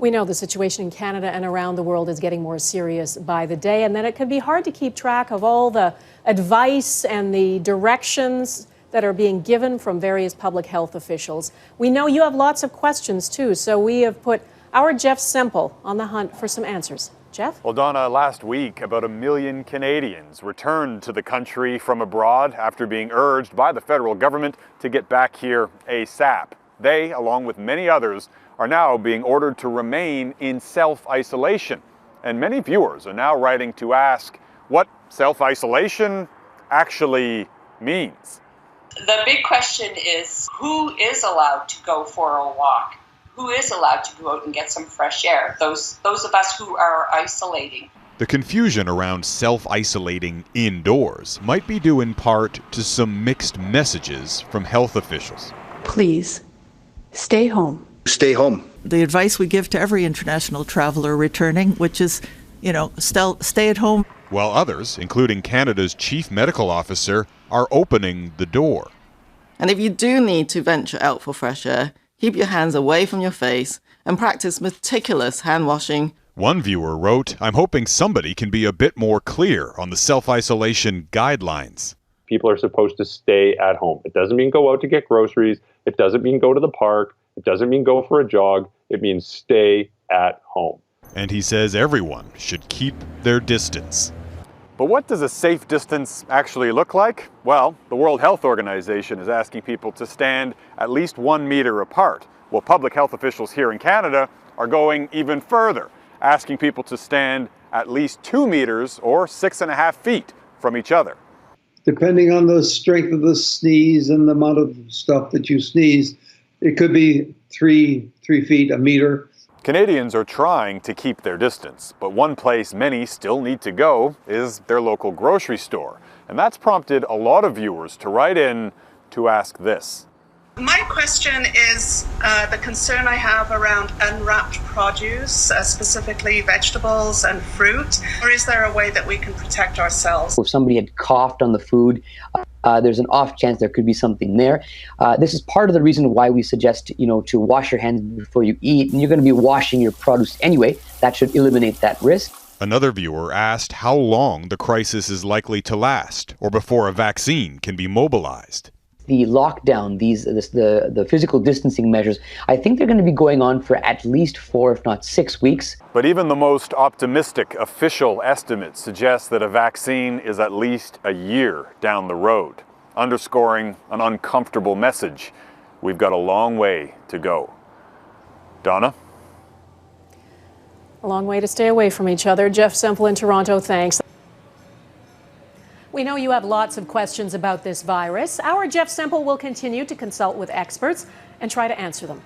We know the situation in Canada and around the world is getting more serious by the day, and that it can be hard to keep track of all the advice and the directions that are being given from various public health officials. We know you have lots of questions too, so we have put our Jeff Semple on the hunt for some answers. Jeff? Well, Donna, last week, about 1 million Canadians returned to the country from abroad after being urged by the federal government to get back here ASAP. They, along with many others, are now being ordered to remain in self-isolation. And many viewers are now writing to ask what self-isolation actually means. The big question is, who is allowed to go for a walk? Who is allowed to go out and get some fresh air? Those of us who are isolating. The confusion around self-isolating indoors might be due in part to some mixed messages from health officials. Please, stay home. Stay home. The advice we give to every international traveler returning, which is, still stay at home. While others, including Canada's chief medical officer, are opening the door. And if you do need to venture out for fresh air, keep your hands away from your face and practice meticulous hand washing. One viewer wrote, "I'm hoping somebody can be a bit more clear on the self-isolation guidelines." People are supposed to stay at home. It doesn't mean go out to get groceries. It doesn't mean go to the park. It doesn't mean go for a jog. It means stay at home. And he says everyone should keep their distance. But what does a safe distance actually look like? Well, the World Health Organization is asking people to stand at least 1 meter apart. Well, public health officials here in Canada are going even further, asking people to stand at least 2 meters or 6.5 feet from each other. Depending on the strength of the sneeze and the amount of stuff that you sneeze, it could be 3 feet, a meter. Canadians are trying to keep their distance, but one place many still need to go is their local grocery store. And that's prompted a lot of viewers to write in to ask this. My question is the concern I have around unwrapped produce, specifically vegetables and fruit, or is there a way that we can protect ourselves? If somebody had coughed on the food, there's an off chance there could be something there. This is part of the reason why we suggest, to wash your hands before you eat, and you're going to be washing your produce anyway. That should eliminate that risk. Another viewer asked how long the crisis is likely to last, or before a vaccine can be mobilized. The lockdown, the physical distancing measures, I think they're going to be going on for at least 4, if not 6 weeks. But even the most optimistic official estimates suggest that a vaccine is at least a year down the road, underscoring an uncomfortable message. We've got a long way to go. Donna? A long way to stay away from each other. Jeff Semple in Toronto, thanks. We know you have lots of questions about this virus. Our Jeff Semple will continue to consult with experts and try to answer them.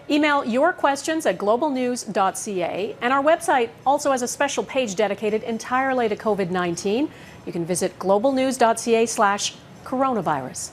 Email your questions at globalnews.ca, and our website also has a special page dedicated entirely to COVID-19. You can visit globalnews.ca/coronavirus.